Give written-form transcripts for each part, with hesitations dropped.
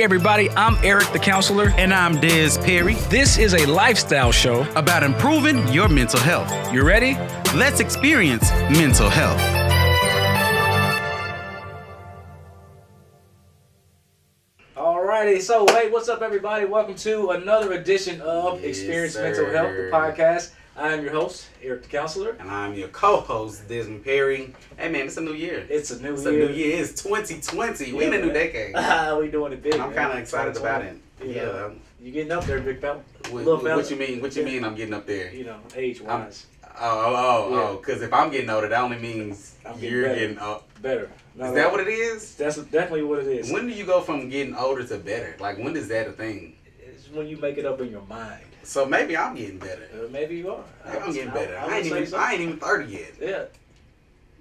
everybody, I'm Eric the Counselor. And I'm Des Perry. This is a lifestyle show About improving your mental health. You ready? Let's experience mental health. Alrighty, so hey, what's up everybody? Welcome to another edition of Experience Mental Health, the podcast. I am your host, Eric the Counselor. And I'm your co-host, Desmond Perry. Hey man, it's a new year. It's a new year. It's a new year. It's 2020. We in a new decade. We doing it big. I'm kind of excited about it. Yeah. You getting up there, big fella? What you mean? What you mean I'm getting up there? You know, age-wise. Because if I'm getting older, that only means you're getting up. Better. Is that what it is? That's definitely what it is. When do you go from getting older to better? Like, when is that a thing? It's when you make it up in your mind. So maybe I'm getting better. Maybe you are. I'm getting better. I ain't even 30 yet. Yeah.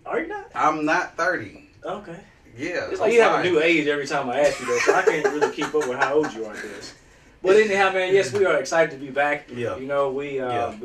Are you not? I'm not 30. Okay. Yeah. It's like you have a new age every time I ask you that, so I can't really keep up with how old you are, Chris. But anyhow, man, yes, we are excited to be back. Yeah. You know, we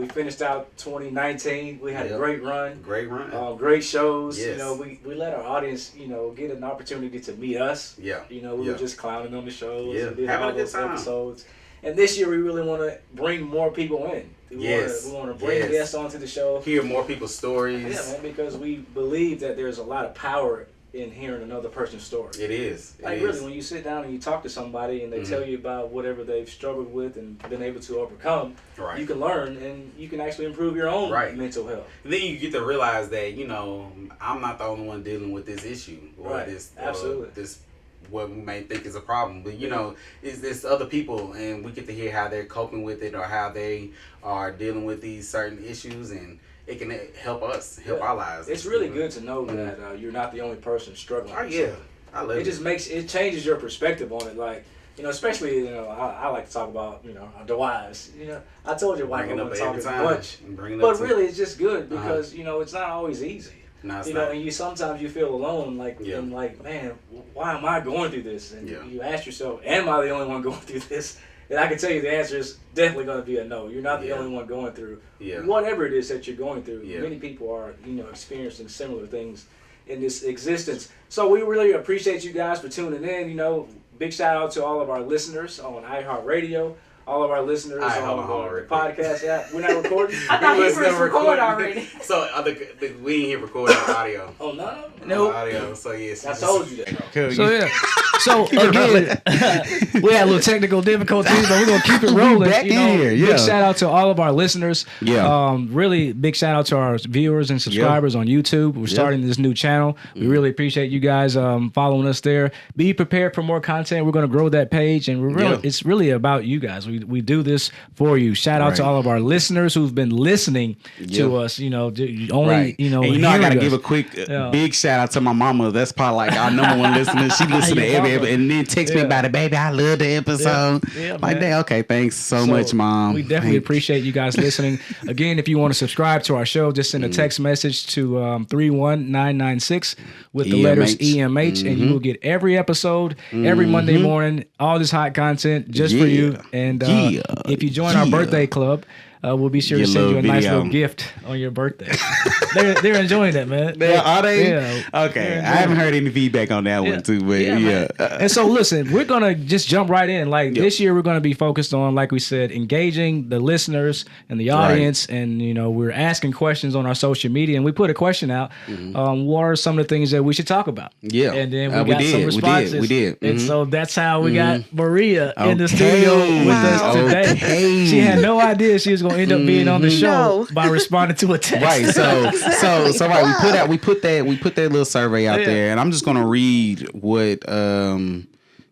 finished out 2019. We had a great run. Great run. Great shows. Yes. You know, we let our audience, get an opportunity to meet us. Yeah. You know, we were just clowning on the shows. Yeah. And did Having all a good those time. episodes. And this year, we really want to bring more people in. We want to bring guests onto the show. Hear more people's stories. Yeah, man, because we believe that there's a lot of power in hearing another person's story. It is. Really, when you sit down and you talk to somebody and they tell you about whatever they've struggled with and been able to overcome, you can learn and you can actually improve your own mental health. And then you get to realize that, I'm not the only one dealing with this issue. Or Absolutely. This what we may think is a problem. But, it's other people, and we get to hear how they're coping with it or how they are dealing with these certain issues, and it can help us, help our lives. It's really good to know that you're not the only person struggling. Oh, yeah. I love it. It just changes your perspective on it. Like, especially, I like to talk about, the wives. I told you why I don't want to talk as much. But really, it's just good because, it's not always easy. No, it's not. And sometimes you feel alone, and man, why am I going through this? And you ask yourself, am I the only one going through this? And I can tell you the answer is definitely going to be a no. You're not the only one going through whatever it is that you're going through. Many people are, experiencing similar things in this existence. So we really appreciate you guys for tuning in. Big shout out to all of our listeners on iHeartRadio. All of our listeners on the podcast app. We're not recording? I thought he was recording already. So we ain't here recording audio. Oh, no? No audio. So yes. I told you that. Cool. So again, we had a little technical difficulties, but we're gonna keep it rolling. Back in here. Yeah. Big shout out to all of our listeners. Yeah. Really big shout out to our viewers and subscribers on YouTube. We're starting this new channel. We really appreciate you guys following us there. Be prepared for more content. We're gonna grow that page, and it's really about you guys. We do this for you. Shout out to all of our listeners who've been listening to us. And I gotta give a quick big shout out to my mama. That's probably like our number one listener. She listens to every and then text me about it, baby. I love the episode. Okay, thanks so much, Mom. We definitely appreciate you guys listening. Again, if you want to subscribe to our show, just send a text message to 31996 with the letters EMH, and you will get every episode every Monday morning. All this hot content just for you. And if you join our birthday club, we'll be sure to send you a nice little gift on your birthday. they're enjoying that, man. Are they? Yeah. Okay. I haven't heard any feedback on that one too, but And so listen, we're gonna just jump right in. This year, we're gonna be focused on, like we said, engaging the listeners and the audience, and we're asking questions on our social media, and we put a question out. What are some of the things that we should talk about? Yeah, and then we got some responses. We did. And so that's how we got Maria in the studio with us today. Okay. She had no idea she was gonna end up being on the show by responding to a text. Right. So right. We put that little survey out there, and I'm just gonna read what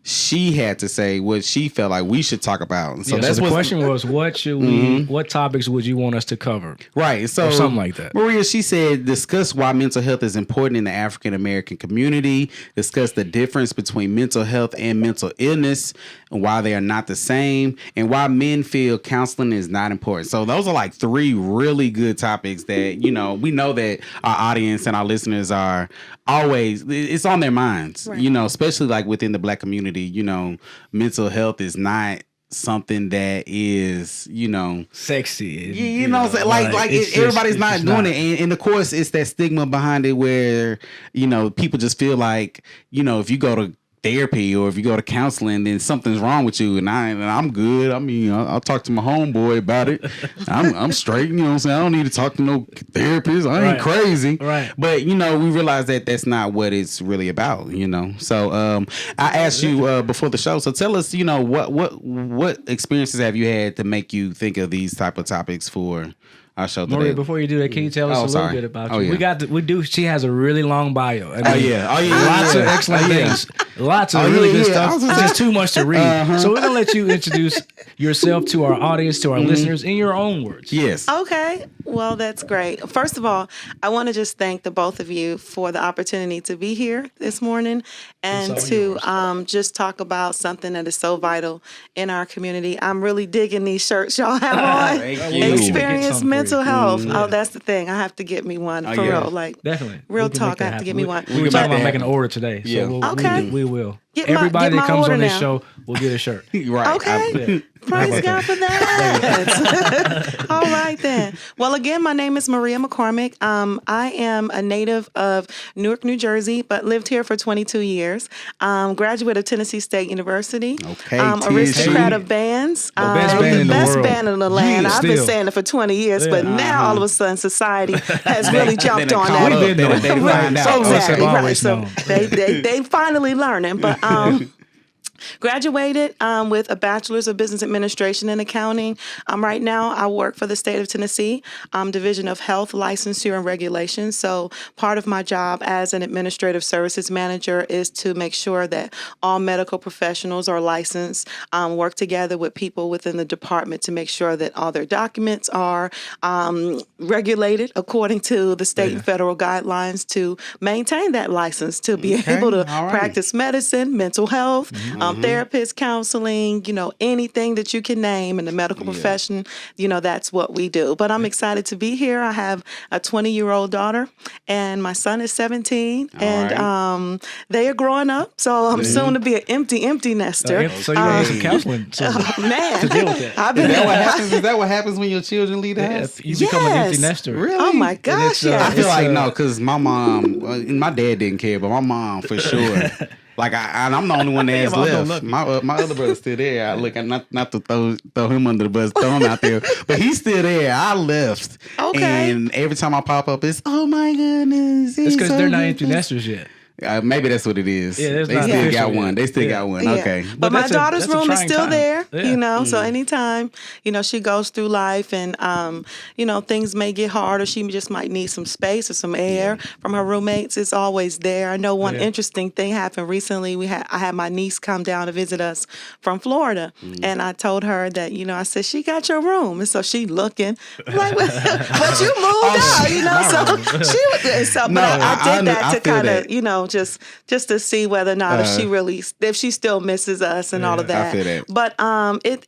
she had to say, what she felt like we should talk about. So the question was, what should we? What topics would you want us to cover? Right. So or something like that. Maria, she said, discuss why mental health is important in the African American community. Discuss the difference between mental health and mental illness, and why they are not the same, and why men feel counseling is not important. So those are like three really good topics that we know that our audience and our listeners are always, it's on their minds. Right. Especially like within the Black community. Mental health is not something that is, sexy. Everybody's not doing it. And of course, it's that stigma behind it where, people just feel like, if you go to therapy or if you go to counseling, then something's wrong with you. And I'm good. I mean, I'll talk to my homeboy about it. I'm straight. You know what I'm saying? I don't need to talk to no therapist. I ain't crazy. Right. But we realize that that's not what it's really about. So I asked you before the show. So tell us, what experiences have you had to make you think of these type of topics for our show today? Maria, before you do that, can you tell us a little bit about you? Yeah. She has a really long bio. Lots of excellent things. Lots of really good stuff. It's just too much to read. So we're going to let you introduce yourself to our audience, to our listeners, in your own words. Yes. Okay. Well, that's great. First of all, I want to just thank the both of you for the opportunity to be here this morning and to just talk about something that is so vital in our community. I'm really digging these shirts y'all have on. Thank you. Experience mental health. Oh, that's the thing. I have to get me one for real. Like, definitely. Real talk. I have to get me one. We were talking about making an order today. Yeah. So we will. Everybody that comes on this show will get a shirt. Right. Okay. Praise God for that. All right, then. Well, again, my name is Maria McCormick. I am a native of Newark, New Jersey, but lived here for 22 years. Graduate of Tennessee State University. Okay, aristocrat of bands. The best band in the world. Band in the land. I've been saying it for 20 years, but now all of a sudden society has really jumped on that. We've been doing Right. So they finally learning. But graduated with a bachelor's of business administration and accounting. Right now, I work for the state of Tennessee, Division of Health, Licensure, and Regulation. So part of my job as an administrative services manager is to make sure that all medical professionals are licensed, work together with people within the department to make sure that all their documents are regulated according to the state and federal guidelines to maintain that license, to be able to practice medicine, mental health, therapist, counseling, anything that you can name in the medical profession, that's what we do. But I'm excited to be here. I have a 20-year-old daughter and my son is 17 and they are growing up. So I'm soon to be an empty nester. So you need some counseling man, to deal with that. Is that what happens when your children leave the house? You become an empty nester. Really? Oh my gosh, I feel like no, because my mom, my dad didn't care, but my mom for sure. Like I'm the only one that has left. My other brother's still there. Not to throw him under the bus, throw him out there, but he's still there. I left. Okay. And every time I pop up, it's oh my goodness. It's because they're not empty nesters yet. Maybe that's what it is. Yeah, they still got one. They still got one. Okay. But my daughter's room is still there, Yeah. So anytime, she goes through life and, things may get hard or she just might need some space or some air from her roommates. It's always there. I know one interesting thing happened recently. I had my niece come down to visit us from Florida and I told her that, I said, she got your room. And so she looking like, but you moved out, so she was, but I did that to kind of, just to see whether or not if she still misses us and all of that. I feel that. But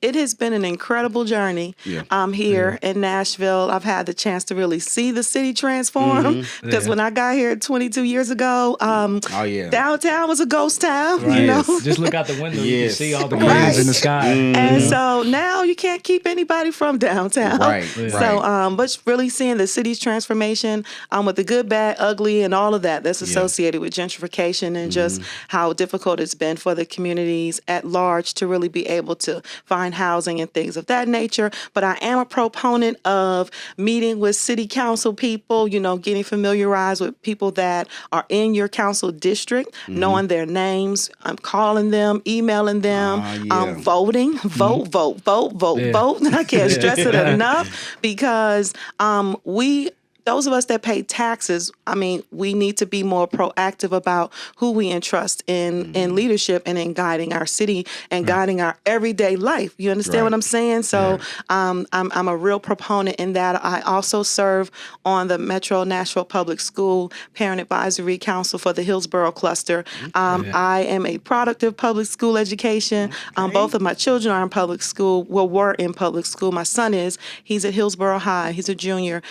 it has been an incredible journey here in Nashville. I've had the chance to really see the city transform because when I got here 22 years ago, downtown was a ghost town. Right. Just look out the window, you can see all the clouds in the sky. And so now you can't keep anybody from downtown. Right. So, but really seeing the city's transformation with the good, bad, ugly, and all of that's associated with gentrification and just how difficult it's been for the communities at large to really be able to find housing and things of that nature. But I am a proponent of meeting with city council people, getting familiarized with people that are in your council district, knowing their names, calling them, emailing them, voting, vote. I can't stress it enough because those of us that pay taxes, we need to be more proactive about who we entrust in leadership and in guiding our city and guiding our everyday life. You understand what I'm saying? So I'm a real proponent in that. I also serve on the Metro Nashville Public School Parent Advisory Council for the Hillsborough Cluster. I am a product of public school education. Both of my children are in public school, were in public school. My son he's at Hillsborough High. He's a junior.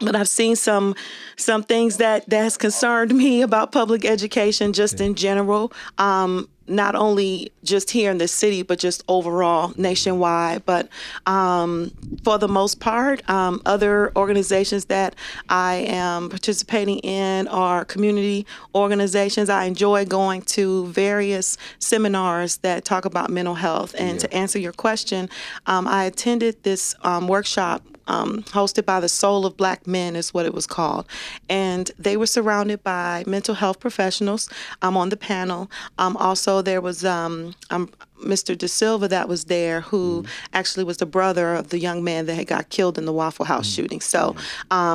But I've seen some things that has concerned me about public education just in general. not only just here in the city, but just overall nationwide. But for the most part, other organizations that I am participating in are community organizations. I enjoy going to various seminars that talk about mental health. And to answer your question, I attended this workshop hosted by the Soul of Black Men is what it was called. And they were surrounded by mental health professionals on the panel. Also, there was Mr. De Silva that was there, who actually was the brother of the young man that had got killed in the Waffle House shooting. So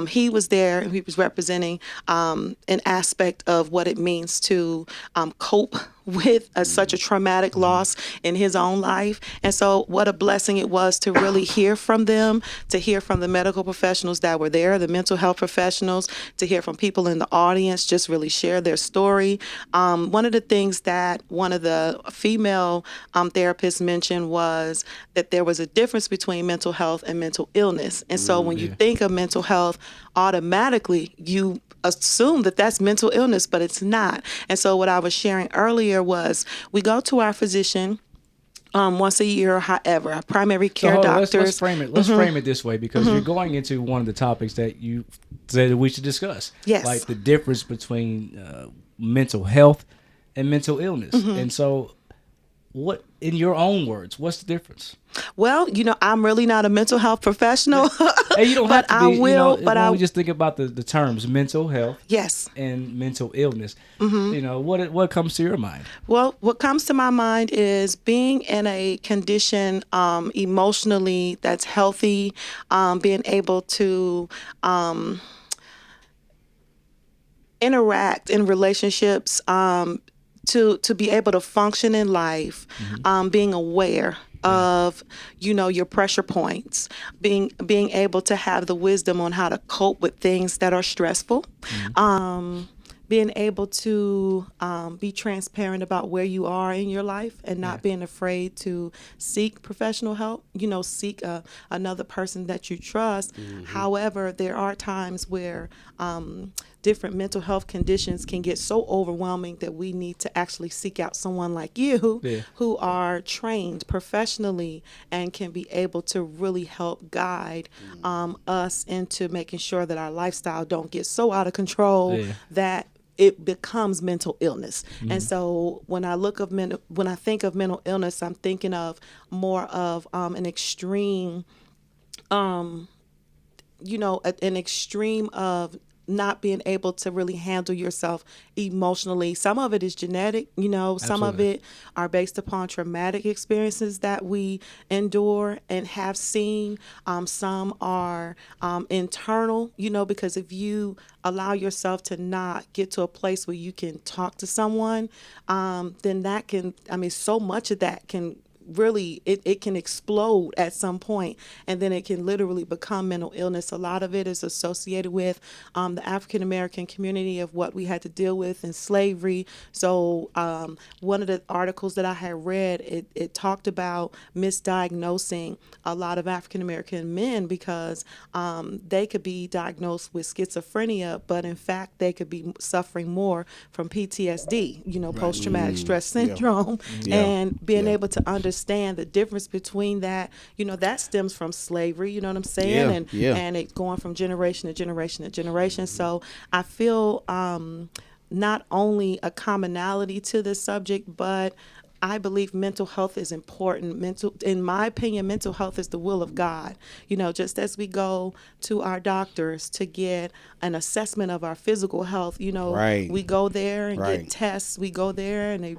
he was there, and he was representing an aspect of what it means to cope with such a traumatic loss in his own life. And so what a blessing it was to really hear from them, to hear from the medical professionals that were there, the mental health professionals, to hear from people in the audience, just really share their story. One of the things that one of the female therapists mentioned was that there was a difference between mental health and mental illness. And so when you think of mental health, automatically you assume that that's mental illness, but it's not. And so what I was sharing earlier was we go to our physician once a year, however, our primary care doctors. Let's frame it. Let's frame it this way, because you're going into one of the topics that you said that we should discuss. Yes. Like the difference between mental health and mental illness. And so, what, in your own words, what's the difference? Well, I'm really not a mental health professional. Hey, you don't have to be. I will. But I just think about the terms mental health, yes, and mental illness. What comes to your mind? Well, what comes to my mind is being in a condition emotionally that's healthy, being able to interact in relationships, to be able to function in life, being aware of your pressure points, being able to have the wisdom on how to cope with things that are stressful, being able to be transparent about where you are in your life and not being afraid to seek professional help, seek another person that you trust. However, there are times where different mental health conditions can get so overwhelming that we need to actually seek out someone like you who are trained professionally and can be able to really help guide us into making sure that our lifestyle don't get so out of control that it becomes mental illness. And so when I think of mental illness, I'm thinking of more of an extreme, an extreme of not being able to really handle yourself emotionally. Some of it is genetic, some of it are based upon traumatic experiences that we endure and have seen. Some are internal, because if you allow yourself to not get to a place where you can talk to someone, then that can, so much of that can really, it can explode at some point, and then it can literally become mental illness. A lot of it is associated with the African American community, of what we had to deal with in slavery. So one of the articles that I had read, it talked about misdiagnosing a lot of African American men because they could be diagnosed with schizophrenia, but in fact they could be suffering more from PTSD, post-traumatic stress syndrome, and being able to understand the difference between that, that stems from slavery, you know what I'm saying? And it going from generation to generation to generation. So I feel not only a commonality to this subject, but I believe mental health is important. In my opinion, mental health is the will of God. Just as we go to our doctors to get an assessment of our physical health, we go there and get tests. We go there and they,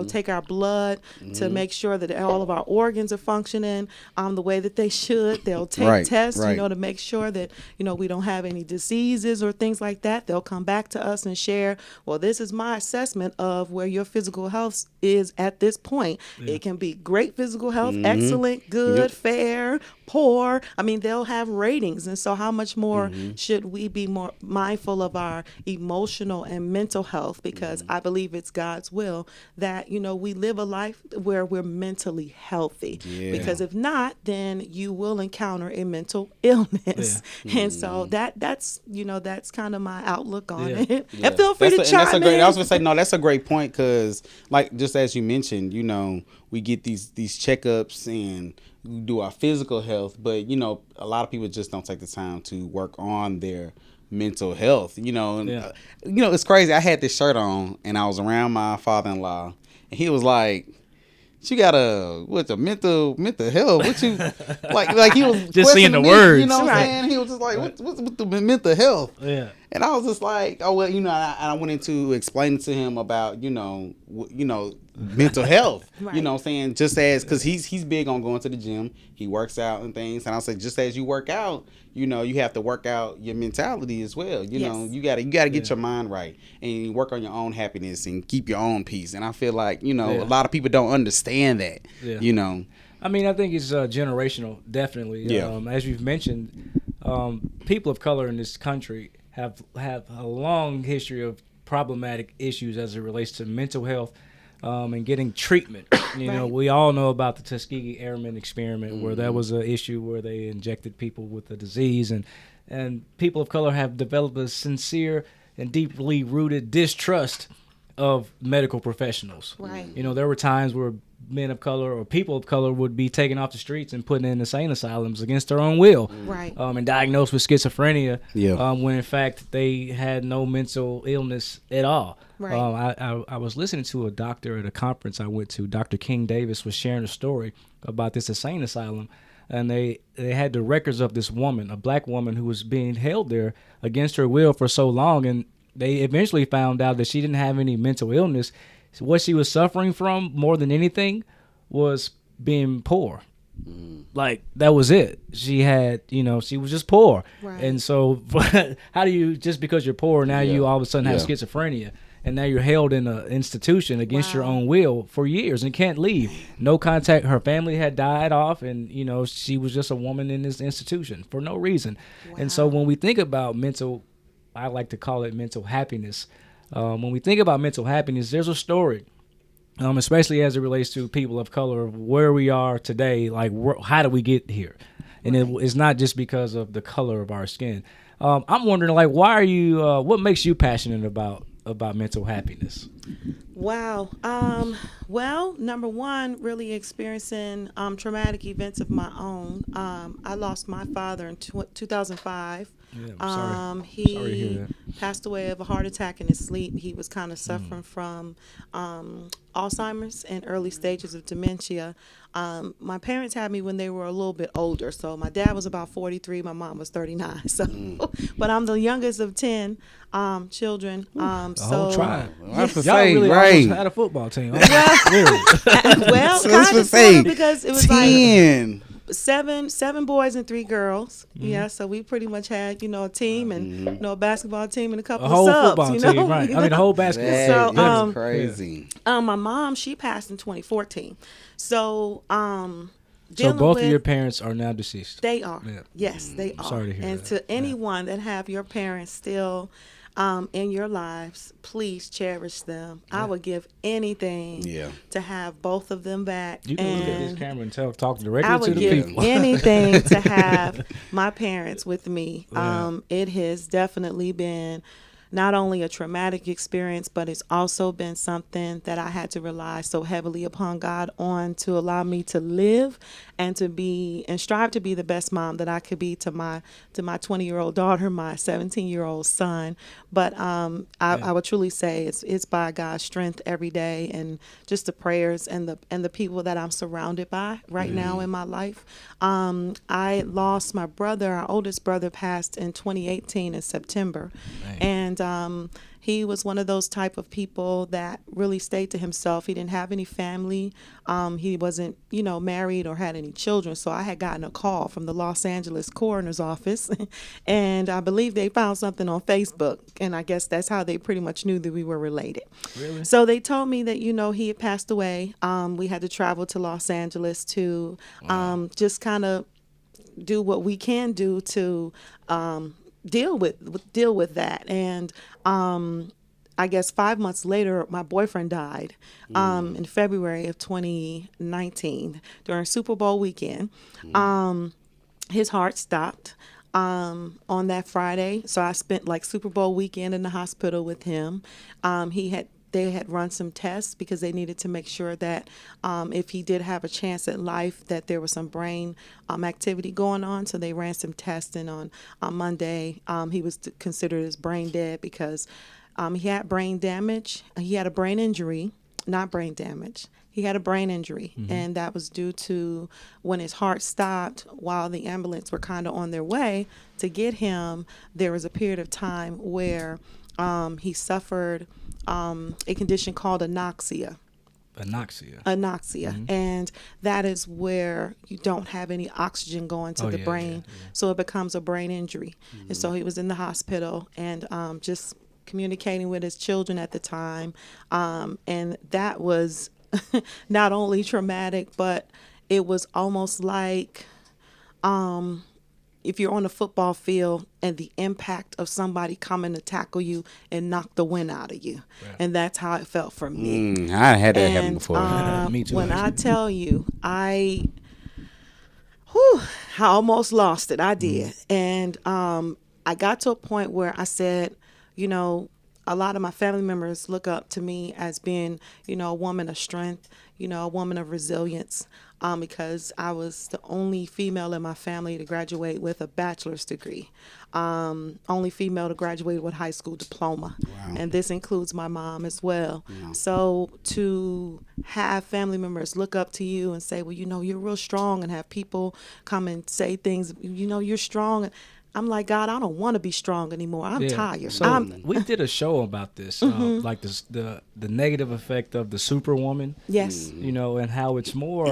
take our blood to make sure that all of our organs are functioning the way that they should. They'll take tests, to make sure that, we don't have any diseases or things like that. They'll come back to us and share, well, this is my assessment of where your physical health is at this this point. It can be great physical health, excellent, good, fair, poor. I mean, they'll have ratings. And so how much more should we be more mindful of our emotional and mental health? Because I believe it's God's will that, we live a life where we're mentally healthy. Because if not, then you will encounter a mental illness. And so that's kind of my outlook on it. And feel free to chime in. I was gonna say, no, that's a great point, because like just as you mentioned, we get these checkups and we do our physical health, but a lot of people just don't take the time to work on their mental health. It's crazy. I had this shirt on and I was around my father-in-law and he was like, "You got a mental health? What you like?" He was just seeing the words. You know what I'm saying? He was just like, "What's the mental health?" Yeah. And I was just like, "Oh well, I went into explaining to him about mental health. Right. You know what I'm saying? Just as, because he's big on going to the gym, he works out and things. And I said, just as you work out, you have to work out your mentality as well. You gotta get your mind right and work on your own happiness and keep your own peace. And I feel like a lot of people don't understand that. Yeah. I mean, I think it's generational, definitely. Yeah. As you've mentioned, people of color in this country have a long history of problematic issues as it relates to mental health. And getting treatment. We all know about the Tuskegee Airmen experiment, where that was an issue where they injected people with the disease, and people of color have developed a sincere and deeply rooted distrust of medical professionals. Right. There were times where men of color or people of color would be taken off the streets and put in insane asylums against their own will. Right. And diagnosed with schizophrenia. Yeah. When in fact they had no mental illness at all. Right. I was listening to a doctor at a conference I went to. Dr. King Davis was sharing a story about this insane asylum, and they had the records of this woman, a black woman who was being held there against her will for so long, and they eventually found out that she didn't have any mental illness. What she was suffering from more than anything was being poor. Like, that was it. She had, she was just poor. Right. And so how do you, just because you're poor, now you all of a sudden have schizophrenia, and now you're held in an institution against your own will for years and can't leave. No contact. Her family had died off, and, she was just a woman in this institution for no reason. Wow. And so when we think about I like to call it mental happiness. When we think about mental happiness, there's a story, especially as it relates to people of color, of where we are today, like how do we get here? And it's not just because of the color of our skin. I'm wondering, like, why are you, what makes you passionate about mental happiness? Wow. Well, number one, really experiencing traumatic events of my own. I lost my father in 2005. Yeah, I'm sorry. He Sorry to hear that. passed away of a heart attack in his sleep. He was kind of suffering from Alzheimer's and early stages of dementia. My parents had me when they were a little bit older. So my dad was about 43, my mom was 39. So, but I'm the youngest of 10 children. The whole tribe. I have to Y'all say, really right. almost had a football team. Well, So kind of, sort of, because it was 10. like seven boys and 3 girls. Yeah, so we pretty much had, a team and a basketball team and a couple A whole of subs. football team, right? I mean, the whole basketball. So, That's crazy. my mom, she passed in 2014. So, So both of your parents are now deceased. They are. Yeah. Yes, they are. Sorry to hear and that. to anyone that have your parents still in your lives, please cherish them. I would give anything to have both of them back. You can look at this camera and talk directly I to would the give people. anything to have my parents with me. Yeah. It has definitely been not only a traumatic experience, but it's also been something that I had to rely so heavily upon God on to allow me to live and to be and strive to be the best mom that I could be to my 20-year-old daughter, my 17-year-old son. But I would truly say it's by God's strength every day, and just the prayers and the people that I'm surrounded by right now in my life. I lost my brother. Our oldest brother passed in 2018 in September. And he was one of those type of people that really stayed to himself. He didn't have any family. He wasn't, married or had any children. So I had gotten a call from the Los Angeles coroner's office, and I believe they found something on Facebook, and I guess that's how they pretty much knew that we were related. Really? So they told me that, he had passed away. We had to travel to Los Angeles to just kind of do what we can do to deal with that. And I guess 5 months later, my boyfriend died in February of 2019 during Super Bowl weekend. His heart stopped on that Friday, so I spent like Super Bowl weekend in the hospital with him. They had run some tests because they needed to make sure that if he did have a chance at life, that there was some brain activity going on. So they ran some testing on Monday. He was considered as brain dead because he had brain damage. He had a brain injury, not brain damage. He had a brain injury, and that was due to when his heart stopped while the ambulance were kind of on their way to get him. There was a period of time where he suffered a condition called anoxia. And that is where you don't have any oxygen going to the brain, so it becomes a brain injury. And so he was in the hospital and just communicating with his children at the time, and that was not only traumatic, but it was almost like if you're on a football field and the impact of somebody coming to tackle you and knock the wind out of you. Right. And that's how it felt for me. I had that happen before. Me too. When I tell you, I almost lost it. I did. And I got to a point where I said, a lot of my family members look up to me as being, a woman of strength, a woman of resilience, because I was the only female in my family to graduate with a bachelor's degree, only female to graduate with high school diploma. Wow. And this includes my mom as well. Wow. So to have family members look up to you and say, well, you're real strong, and have people come and say things, you're strong. I'm like, God, I don't want to be strong anymore. I'm tired. So we did a show about this, like the negative effect of the superwoman. Yes. And how it's more,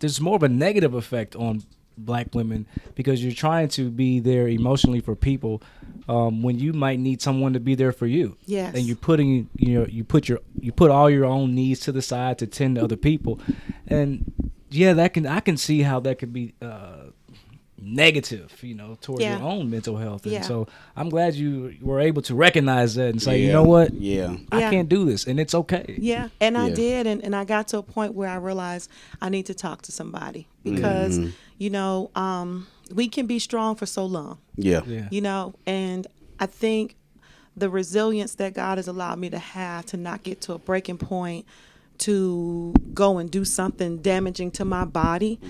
there's more of a negative effect on Black women because you're trying to be there emotionally for people when you might need someone to be there for you. Yes. And you're putting, you put all your own needs to the side to tend to other people, and I can see how that could be negative, towards your own mental health. And so I'm glad you were able to recognize that and say, you know what? I can't do this, and it's okay. Yeah, and I did, and I got to a point where I realized I need to talk to somebody because, we can be strong for so long. And I think the resilience that God has allowed me to have to not get to a breaking point to go and do something damaging to my body,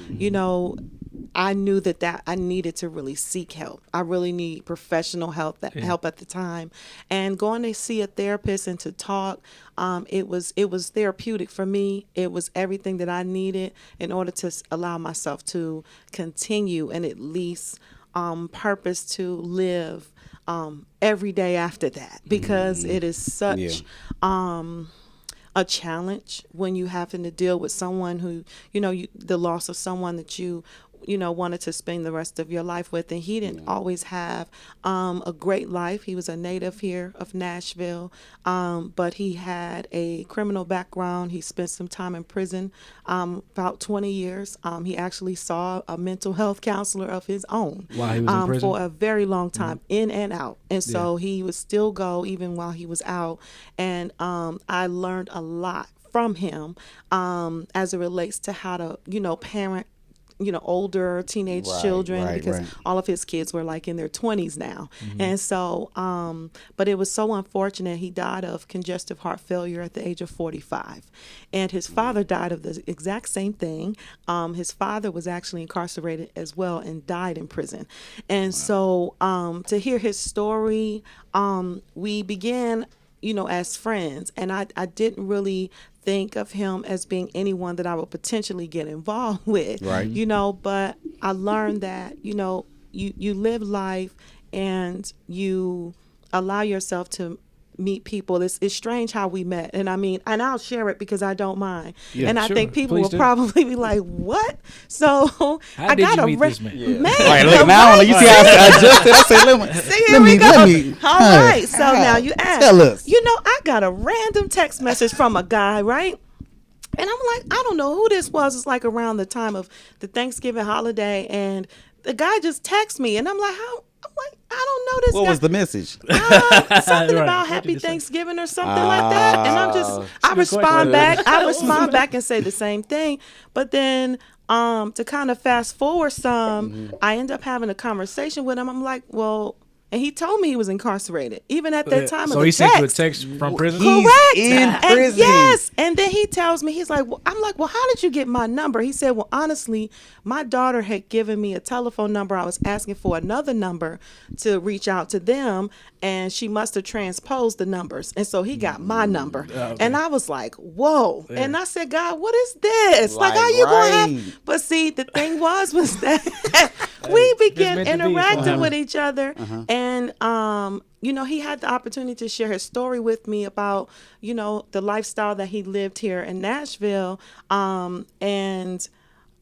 I knew that I needed to really seek help. I really need professional help at the time, and going to see a therapist and to talk, it was therapeutic for me. It was everything that I needed in order to allow myself to continue and at least purpose to live every day after that, because it is such a challenge when you having to deal with someone who, the loss of someone that you wanted to spend the rest of your life with. And he didn't always have a great life. He was a native here of Nashville, but he had a criminal background. He spent some time in prison, about 20 years. He actually saw a mental health counselor of his own while he was in prison? For a very long time, in and out. And so he would still go even while he was out. And I learned a lot from him as it relates to how to, parent older teenage children, because all of his kids were like in their 20s now. And so, but it was so unfortunate. He died of congestive heart failure at the age of 45. And his father died of the exact same thing. His father was actually incarcerated as well and died in prison. And so to hear his story, we began, as friends. And I didn't really think of him as being anyone that I would potentially get involved with, but I learned that, you live life and you allow yourself to meet people. It's strange how we met, and I mean, and I'll share it because I don't mind. Yeah, and I sure. think people Please will do. probably be like, "What?" So How did you meet this man? Yeah. Man, All right, look now. You see how I adjusted? I said, let me. See, here we go. All right. So now you ask. Tell us. You know, I got a random text message from a guy, right? And I'm like, I don't know who this was. It's like around the time of the Thanksgiving holiday, and the guy just texted me, and I'm like, how? I'm like, I don't know this guy. What was the message? Something Right. about What Happy did you say? Thanksgiving or something like that. And I'm just, I respond back. I respond back and say the same thing. But then to kind of fast forward some, I end up having a conversation with him. I'm like, well, and he told me he was incarcerated, even at that time of So the he sent you a text. text from prison? Correct. in And prison. yes. And then he tells me, he's like, well, I'm like, well, how did you get my number? He said, well, honestly, my daughter had given me a telephone number. I was asking for another number to reach out to them, and she must have transposed the numbers. And so he got my number. Okay. And I was like, whoa. And I said, God, what is this? Like, how you going to have? But see, the thing was that we began meant to be. interacting with each other. And, you know, he had the opportunity to share his story with me about, you know, the lifestyle that he lived here in Nashville. And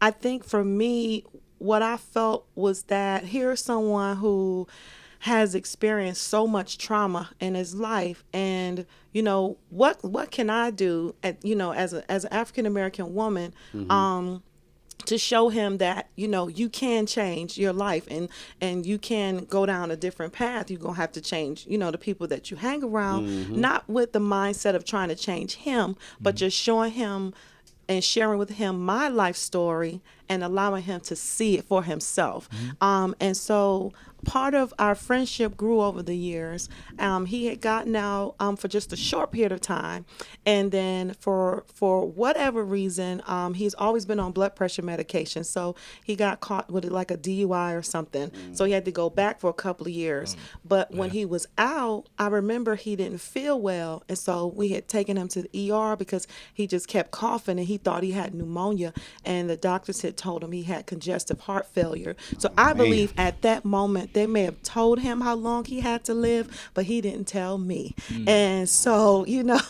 I think for me, what I felt was that here's someone who has experienced so much trauma in his life, and you know what can I do, you know, as an African American woman, to show him that, you know, you can change your life, and you can go down a different path. You're going to have to change, you know, the people that you hang around, not with the mindset of trying to change him, but just showing him and sharing with him my life story and allowing him to see it for himself. And so part of our friendship grew over the years. He had gotten out for just a short period of time. And then for whatever reason, he's always been on blood pressure medication. So he got caught with like a DUI or something. So he had to go back for a couple of years. But when he was out, I remember he didn't feel well. And so we had taken him to the ER because he just kept coughing and he thought he had pneumonia. And the doctors had told him he had congestive heart failure. So I believe at that moment, they may have told him how long he had to live, but he didn't tell me. And so, you know,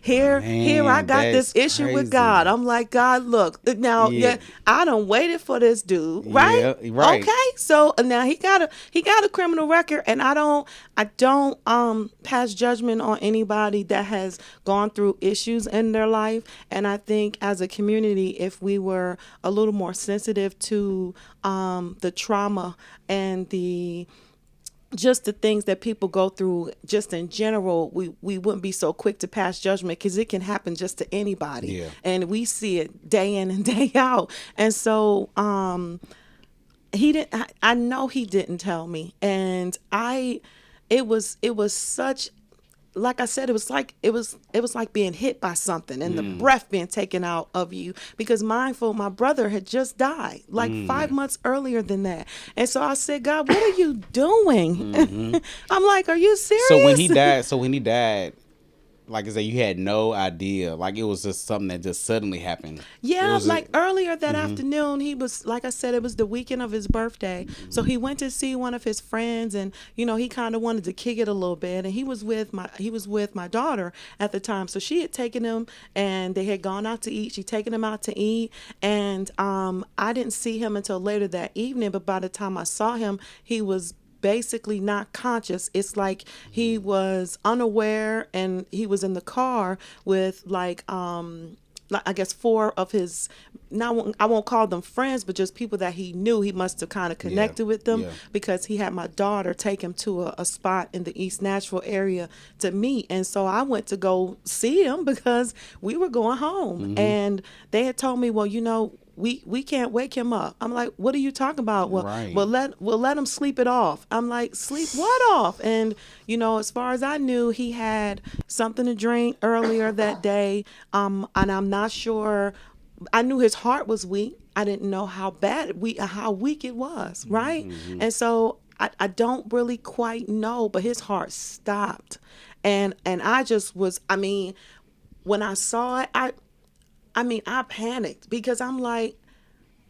here I got this issue with God. I'm like, God, look, now I done waited for this dude, right? Yeah, right. Okay, so now he got a criminal record, and I don't pass judgment on anybody that has gone through issues in their life. And I think as a community, if we were a little more sensitive to the trauma and just the things that people go through just in general, we wouldn't be so quick to pass judgment, because it can happen just to anybody. Yeah. And we see it day in and day out. And so he didn't, I know he didn't tell me. And it was such, like I said, it was like being hit by something, and the breath being taken out of you, because my brother had just died like 5 months earlier than that. And so I said, God, what are you doing? I'm like, are you serious? So when he died, like I said, you had no idea. Like, it was just something that just suddenly happened. Yeah, like earlier that afternoon, he was, like I said, it was the weekend of his birthday. So he went to see one of his friends, and you know, he kind of wanted to kick it a little bit. And he was with my daughter at the time. So she had taken him, and they had gone out to eat. She'd taken him out to eat, and I didn't see him until later that evening. But by the time I saw him, he was basically not conscious. It's like he was unaware, and he was in the car with like I guess 4 of his, now I won't call them friends, but just people that he knew. He must have kind of connected with them because he had my daughter take him to a spot in the East Nashville area to meet. And so I went to go see him because we were going home, and they had told me, well, you know, we can't wake him up. I'm like, what are you talking about? Well, we'll let him sleep it off. I'm like, sleep what off? And you know, as far as I knew, he had something to drink earlier that day. And I'm not sure. I knew his heart was weak. I didn't know how weak it was, right? And so I don't really quite know, but his heart stopped, and I just was. I mean, when I saw it, I panicked, because I'm like,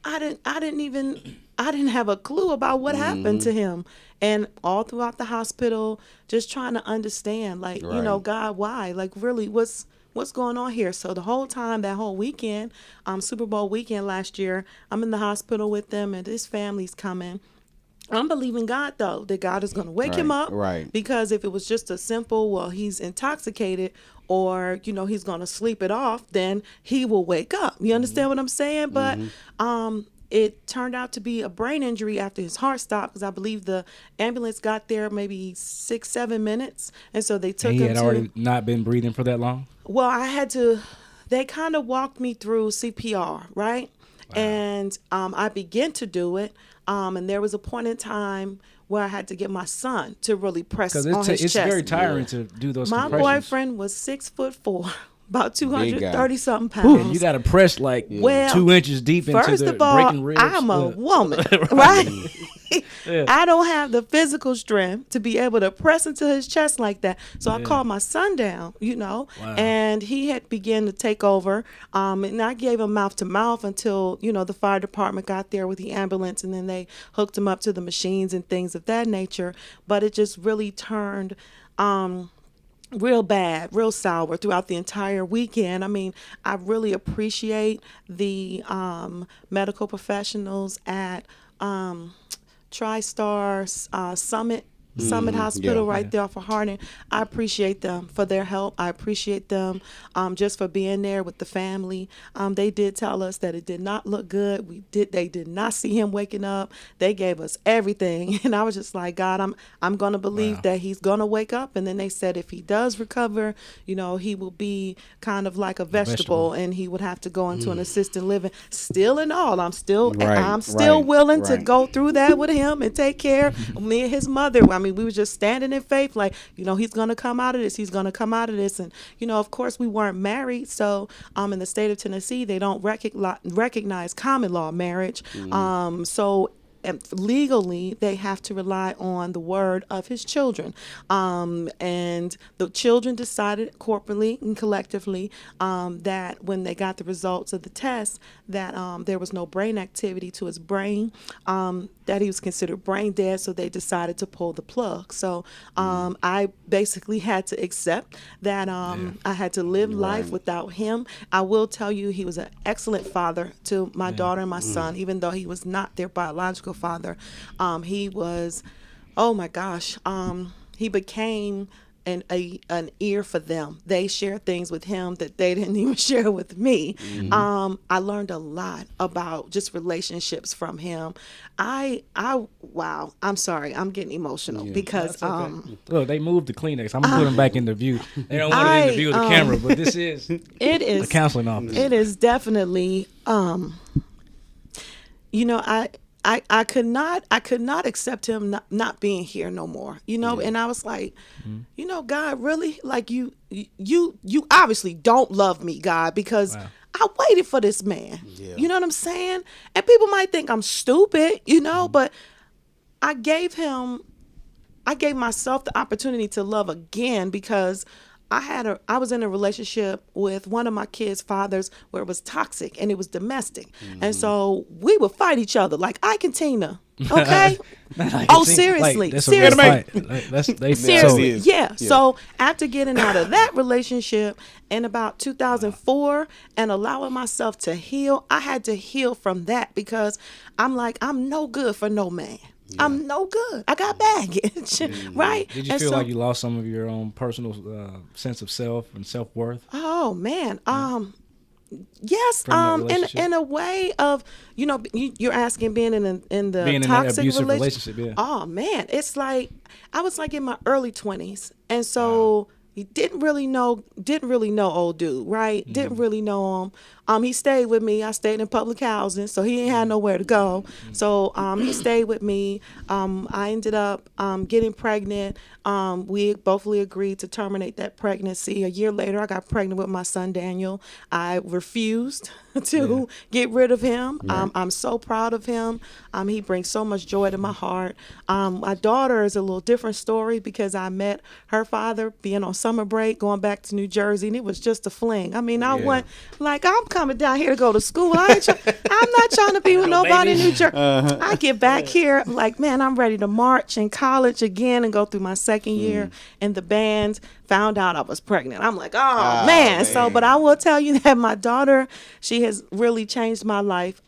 I didn't even I didn't have a clue about what happened to him. And all throughout the hospital, just trying to understand, like, you know, God, why? Like, really, what's going on here? So the whole time, that whole weekend, Super Bowl weekend last year, I'm in the hospital with them, and his family's coming. I'm believing God, though, that God is going to wake him up. Right. Because if it was just a simple, well, he's intoxicated, or, you know, he's going to sleep it off, then he will wake up. You understand what I'm saying? But it turned out to be a brain injury after his heart stopped, because I believe the ambulance got there maybe 6-7 minutes. And so they took him to... He had already not been breathing for that long? Well, I had to... They kind of walked me through CPR, right? Wow. And I began to do it. And there was a point in time where I had to get my son to really press on his chest. It's very tiring to do those compressions. My boyfriend was 6'4", about 230 something pounds. And you got to press like 2 inches deep into the first of all, breaking ribs. I'm a woman, right? I don't have the physical strength to be able to press into his chest like that. So I called my son down, you know, and he had begun to take over. And I gave him mouth to mouth until, you know, the fire department got there with the ambulance, and then they hooked him up to the machines and things of that nature. But it just really turned real bad, real sour throughout the entire weekend. I mean, I really appreciate the medical professionals at TriStar Summit Hospital right there for Harding. I appreciate them for their help. I appreciate them just for being there with the family. They did tell us that it did not look good. They did not see him waking up. They gave us everything. And I was just like, God, I'm going to believe that he's going to wake up. And then they said if he does recover, you know, he will be kind of like a vegetable, and he would have to go into an assisted living. Still and all, I'm still willing to go through that with him and take care of me and his mother. I mean, we were just standing in faith, like, you know, he's going to come out of this. He's going to come out of this. And, you know, of course, we weren't married. So in the state of Tennessee, they don't recognize common law marriage. So legally, they have to rely on the word of his children. And the children decided corporately and collectively that when they got the results of the test, that there was no brain activity to his brain, that he was considered brain dead, so they decided to pull the plug. So I basically had to accept that I had to live life without him. I will tell you, he was an excellent father to my daughter and my son, even though he was not their biological father. He was, oh my gosh, he became an ear for them. They share things with him that they didn't even share with me. I learned a lot about just relationships from him. Wow, I'm sorry, I'm getting emotional because look, they moved the Kleenex. I'm gonna put them back in the view. They don't want it in the view of the camera, but this is a counseling office. It is definitely you know, I could not accept him not being here no more, you know. And I was like, you know, God, really? Like you obviously don't love me, God, because I waited for this man. You know what I'm saying? And people might think I'm stupid, you know, but I gave myself the opportunity to love again, because I was in a relationship with one of my kids' fathers where it was toxic and it was domestic. And so we would fight each other like Ike and Tina. Okay? Seriously. Like, seriously. Seriously. Yeah. So after getting out of that relationship in about 2004 and allowing myself to heal, I had to heal from that, because I'm like, I'm no good for no man. I'm no good. I got baggage, right? Did you feel like you lost some of your own personal sense of self and self-worth? Oh man, yes, in a way of, you know, you're asking being in the toxic abusive relationship. Oh man, it's like I was like in my early 20s, and so he didn't really know old dude, right? Didn't really know him. He stayed with me. I stayed in public housing, so he ain't had nowhere to go. So he stayed with me. I ended up getting pregnant. We both agreed to terminate that pregnancy. A year later, I got pregnant with my son, Daniel. I refused to get rid of him. I'm so proud of him. He brings so much joy to my heart. My daughter is a little different story, because I met her father being on summer break going back to New Jersey, and it was just a fling. I mean, I went like, I'm coming down here to go to school. I'm not trying to be with nobody in New Jersey. I get back here like, man, I'm ready to march in college again and go through my second year in the band. Found out I was pregnant. I'm like, oh man. So, but I will tell you that my daughter, she has really changed my life.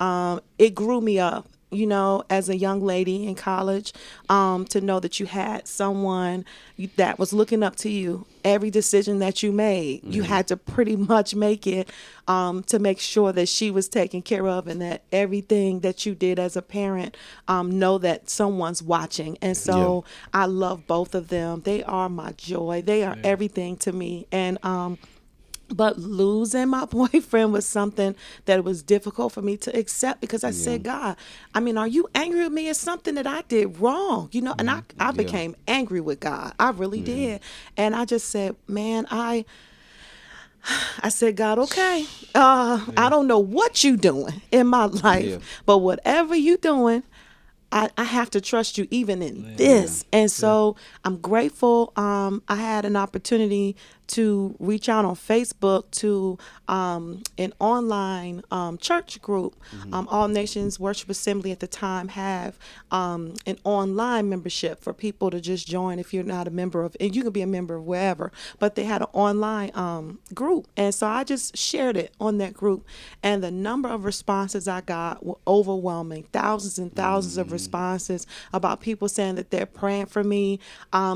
It grew me up, you know, as a young lady in college, to know that you had someone that was looking up to you. Every decision that you made, you had to pretty much make it to make sure that she was taken care of, and that everything that you did as a parent, know that someone's watching. And so I love both of them. They are my joy. They are everything to me. And but losing my boyfriend was something that was difficult for me to accept, because I said, God, I mean, are you angry with me? It's something that I did wrong, you know? And I became angry with God. I really did. And I just said, man, I said, God, okay, I don't know what you doing in my life, but whatever you doing, I have to trust you even in this. And so I'm grateful. I had an opportunity to reach out on Facebook to an online church group. All Nations Worship Assembly at the time have an online membership for people to just join if you're not a member of, and you can be a member of wherever, but they had an online group. And so I just shared it on that group, and the number of responses I got were overwhelming. Thousands and thousands of responses about people saying that they're praying for me.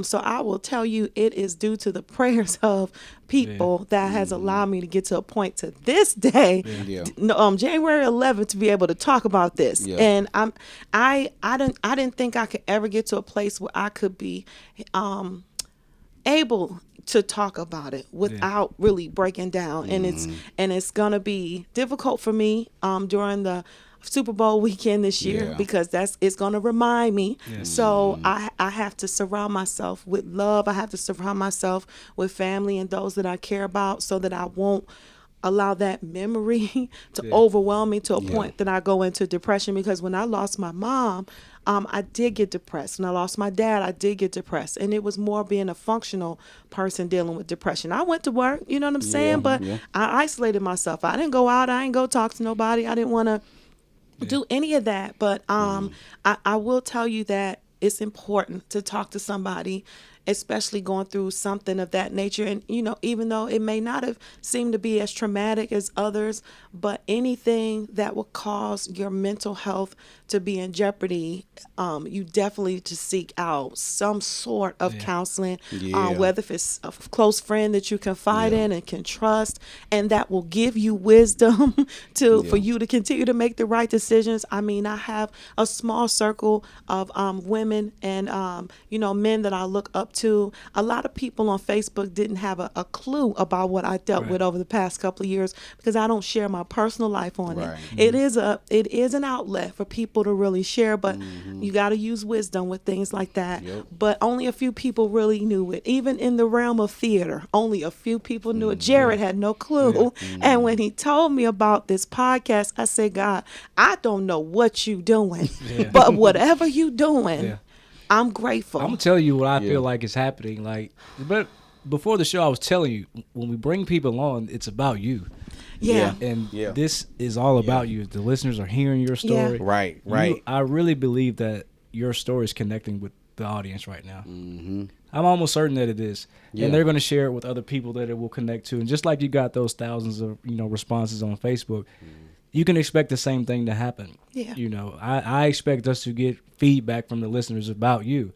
So I will tell you, it is due to the prayers of people that has allowed me to get to a point to this day, January 11th, to be able to talk about this. And I didn't think I could ever get to a place where I could be able to talk about it without really breaking down. And it's gonna be difficult for me during the Super Bowl weekend this year, because it's going to remind me. So I have to surround myself with love. I have to surround myself with family and those that I care about, so that I won't allow that memory to overwhelm me to a point that I go into depression. Because when I lost my mom, I did get depressed. When I lost my dad, I did get depressed. And it was more being a functional person dealing with depression. I went to work, you know what I'm saying? But I isolated myself. I didn't go out. I didn't go talk to nobody. I didn't want to do any of that. But I will tell you that it's important to talk to somebody, especially going through something of that nature. And, you know, even though it may not have seemed to be as traumatic as others, but anything that will cause your mental health to be in jeopardy, you definitely to seek out some sort of counseling, whether if it's a close friend that you confide in and can trust, and that will give you wisdom for you to continue to make the right decisions. I mean, I have a small circle of women and, you know, men that I look up to. A lot of people on Facebook didn't have a clue about what I dealt with over the past couple of years, because I don't share my personal life on it. It is an outlet for people to really share, but you got to use wisdom with things like that. But only a few people really knew it. Even in the realm of theater, only a few people knew it. Jared had no clue. And when he told me about this podcast, I said, God, I don't know what you doing, but whatever you doing, I'm grateful. I'm gonna tell you what I feel like is happening. Like, but before the show, I was telling you, when we bring people on, it's about you. And this is all about you. The listeners are hearing your story. Right. I really believe that your story is connecting with the audience right now. I'm almost certain that it is. And they're going to share it with other people that it will connect to. And just like you got those thousands of, you know, responses on Facebook, you can expect the same thing to happen. You know, I expect us to get feedback from the listeners about you.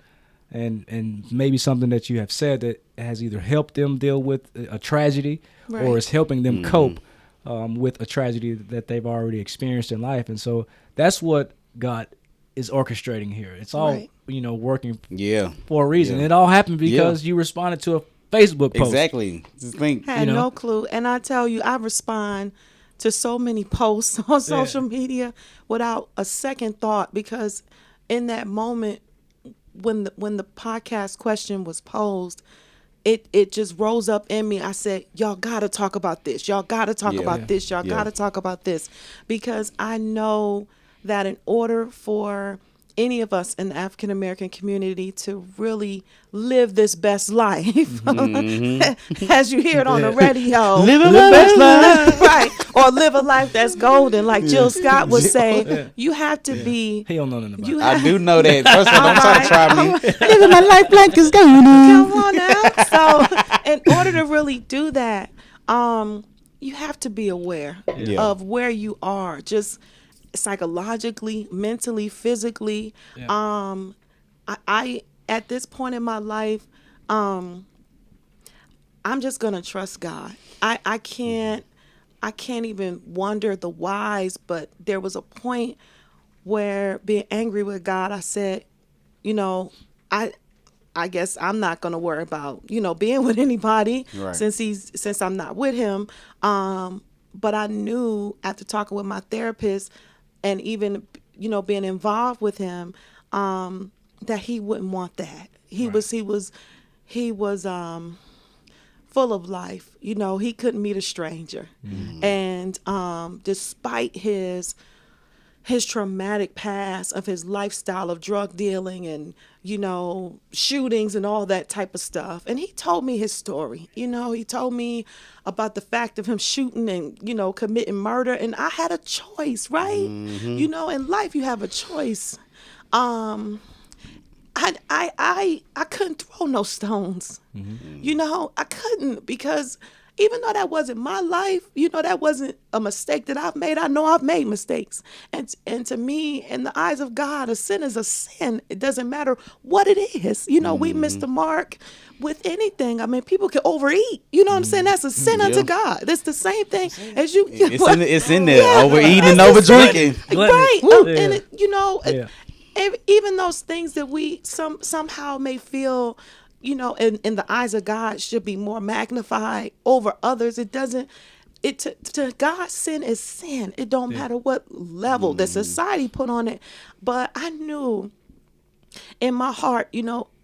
And maybe something that you have said that has either helped them deal with a tragedy or is helping them cope with a tragedy that they've already experienced in life. And so that's what God is orchestrating here. It's all, you know, working for a reason. It all happened because you responded to a Facebook post. Exactly. I had no clue. And I tell you, I respond to so many posts on social media without a second thought, because in that moment when the podcast question was posed, it just rose up in me. I said, y'all gotta talk about this. Y'all gotta talk about this. Y'all gotta talk about this. Because I know that in order for any of us in the African American community to really live this best life, as you hear it on the radio, live a best life, right? Or live a life that's golden, like Jill Scott would say. You have to be. He don't know nothing about I do know that. First of all, don't try to try me. Living my life like it's golden. Come on now. So, in order to really do that, you have to be aware of where you are, just psychologically, mentally, physically. I at this point in my life, I'm just gonna trust God. I can't even wonder the whys, but there was a point where, being angry with God, I said, I guess I'm not gonna worry about being with anybody since I'm not with him. But I knew, after talking with my therapist and even being involved with him, that he wouldn't want that. He was full of life. He couldn't meet a stranger. And despite his traumatic past of his lifestyle of drug dealing and shootings and all that type of stuff, and he told me his story. He told me about the fact of him shooting and committing murder, and I had a choice, right? In life you have a choice. I couldn't throw no stones. I couldn't, because even though that wasn't my life, that wasn't a mistake that I've made. I know I've made mistakes. And to me, in the eyes of God, a sin is a sin. It doesn't matter what it is. We miss the mark with anything. I mean, people can overeat. You know what I'm saying? That's a sin unto God. That's the same thing as you. It's in there. Overeating and over drinking. Right. And even those things that we somehow may feel, in the eyes of God, should be more magnified over others. It doesn't. To God, sin is sin. It don't matter what level the society put on it. But I knew in my heart,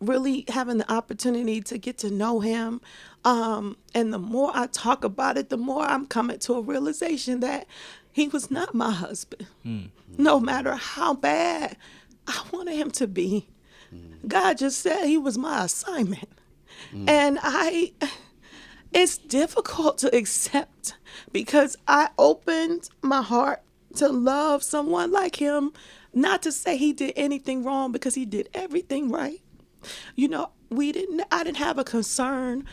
really having the opportunity to get to know him, and the more I talk about it, the more I'm coming to a realization that he was not my husband. No matter how bad I wanted him to be, God just said he was my assignment. And it's difficult to accept, because I opened my heart to love someone like him. Not to say he did anything wrong, because he did everything right. I didn't have a concern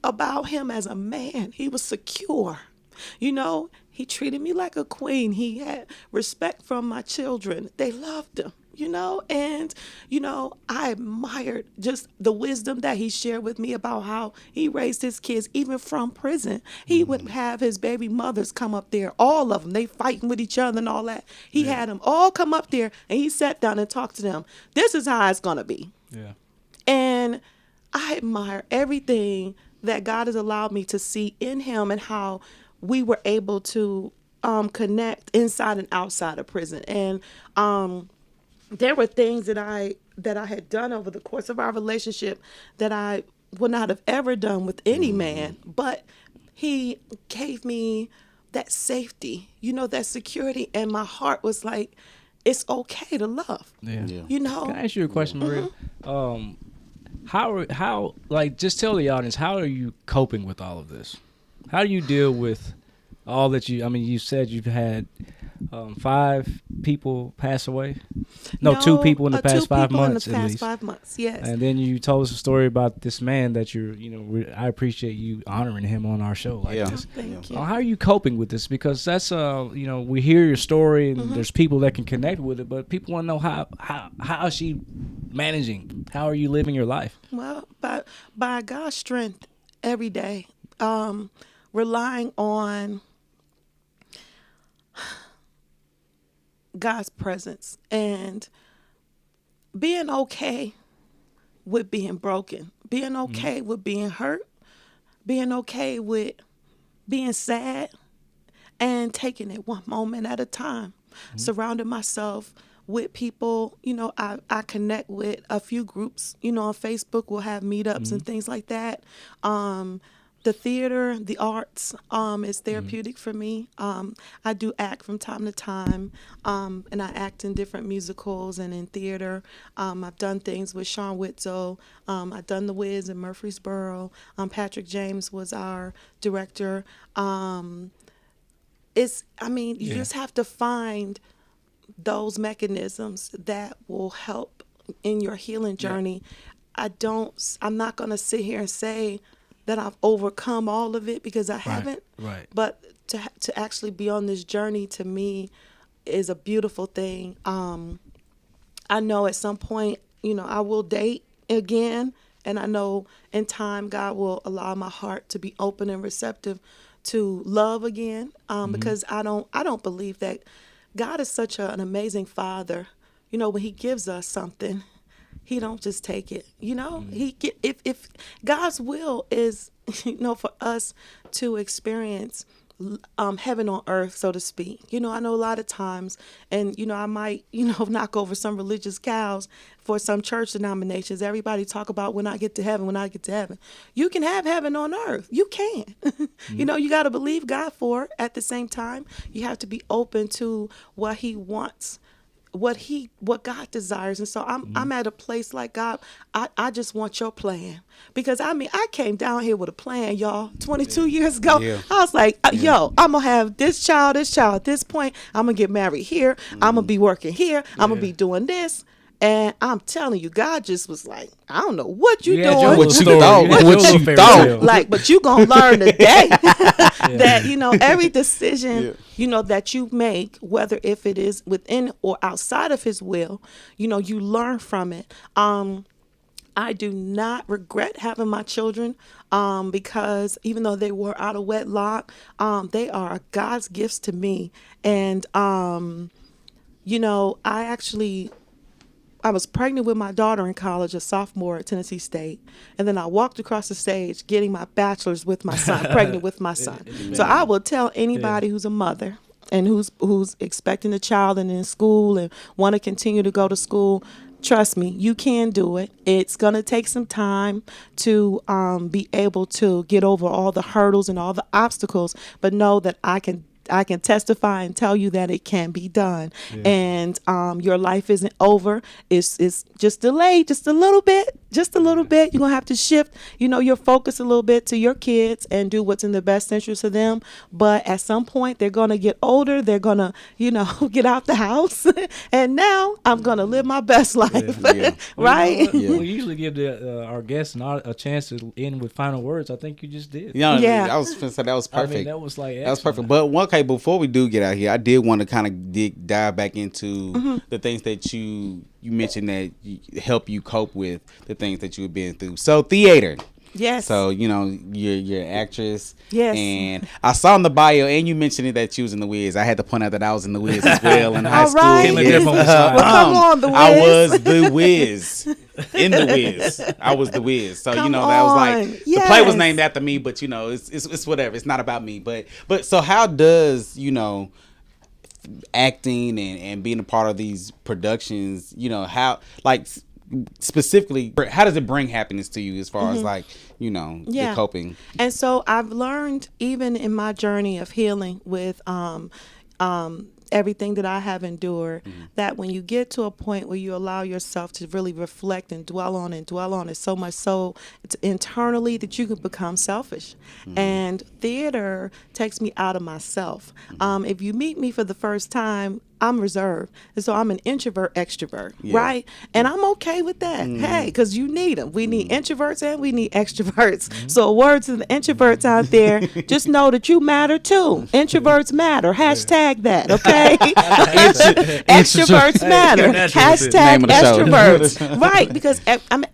about him as a man. He was secure. He treated me like a queen. He had respect from my children. They loved him. And I admired just the wisdom that he shared with me about how he raised his kids, even from prison. He would have his baby mothers come up there, all of them. They fighting with each other and all that. He had them all come up there, and he sat down and talked to them. This is how it's going to be. Yeah. And I admire everything that God has allowed me to see in him, and how we were able to connect inside and outside of prison. And there were things that I had done over the course of our relationship that I would not have ever done with any man, but he gave me that safety, that security, and my heart was like, it's okay to love. Can I ask you a question, Maria? How just tell the audience, how are you coping with all of this? How do you deal with all that you said you've had 5 people pass away? No, 2 people in the past 5 months, in the past 5 months, yes. And then you told us a story about this man that I appreciate you honoring him on our show like this. Thank you. How are you coping with this? Because that's we hear your story, and there's people that can connect with it, but people want to know how is she managing? How are you living your life? Well, by God's strength every day, relying on God's presence, and being okay with being broken, being okay with being hurt, being okay with being sad, and taking it one moment at a time. Surrounding myself with people, I connect with a few groups, on Facebook. We'll have meetups and things like that. the theater, the arts, is therapeutic for me. I do act from time to time, and I act in different musicals and in theater. I've done things with Sean Witzel. I've done The Wiz in Murfreesboro. Patrick James was our director. You just have to find those mechanisms that will help in your healing journey. I'm not going to sit here and say that I've overcome all of it, because I haven't. Right. But to actually be on this journey, to me, is a beautiful thing. I know at some point, I will date again, and I know in time God will allow my heart to be open and receptive to love again, because I don't believe that God is such an amazing Father. When He gives us something, He don't just take it. If God's will is, for us to experience heaven on earth, so to speak. I know a lot of times, and I might, knock over some religious cows for some church denominations. Everybody talk about when I get to heaven, when I get to heaven. You can have heaven on earth. You can. You got to believe God for it. At the same time, you have to be open to what He wants, what God desires. And so I'm at a place like, God, I just want your plan. Because I came down here with a plan, y'all, 22 years ago. Yeah. I was like, yo, I'm going to have this child at this point. I'm going to get married here. I'm going to be working here. I'm going to be doing this. And I'm telling you, God just was like, I don't know what you doing. What you thought. Like, but you going to learn today that, every decision, that you make, whether if it is within or outside of His will, you learn from it. I do not regret having my children, because even though they were out of wedlock, they are God's gifts to me. And, I was pregnant with my daughter in college, a sophomore at Tennessee State. And then I walked across the stage getting my bachelor's with my son, pregnant with my son. So I will tell anybody who's a mother and who's expecting a child and in school and want to continue to go to school, trust me, you can do it. It's going to take some time to be able to get over all the hurdles and all the obstacles, but know that I can testify and tell you that it can be done. Yeah. And your life isn't over. It's just delayed just a little bit. You're going to have to shift, your focus a little bit to your kids and do what's in the best interest of them. But at some point, they're going to get older. They're going to, get out the house. And now I'm going to live my best life. Yeah. Right? We usually give our guests a chance to end with final words. I think you just did. Yeah. I was going to say that was perfect. That was like excellent. That was perfect. But before we do get out here, I did want to kind of dive back into the things that you mentioned that help you cope with the things that you've been through. So theater. Yes. So, you're an actress. Yes. And I saw in the bio, and you mentioned it that you was in The Wiz. I had to point out that I was in The Wiz as well in high school. Right. Yes. Well, come on, The Wiz. I was The Wiz. In The Wiz. I was The Wiz. So, that was like, the play was named after me, but, it's whatever. It's not about me. But so how does, acting and being a part of these productions, how, like, specifically, how does it bring happiness to you as far as like, the coping? And so I've learned, even in my journey of healing with everything that I have endured, that when you get to a point where you allow yourself to really reflect and dwell on it so much so it's internally that you can become selfish. And theater takes me out of myself. If you meet me for the first time, I'm reserved. And so I'm an introvert extrovert, right? And I'm okay with that. Hey, because you need them. We need introverts and we need extroverts. So a word to the introverts out there, just know that you matter too. Introverts matter. Hashtag that, okay? Extroverts matter. Hashtag extroverts. Right, because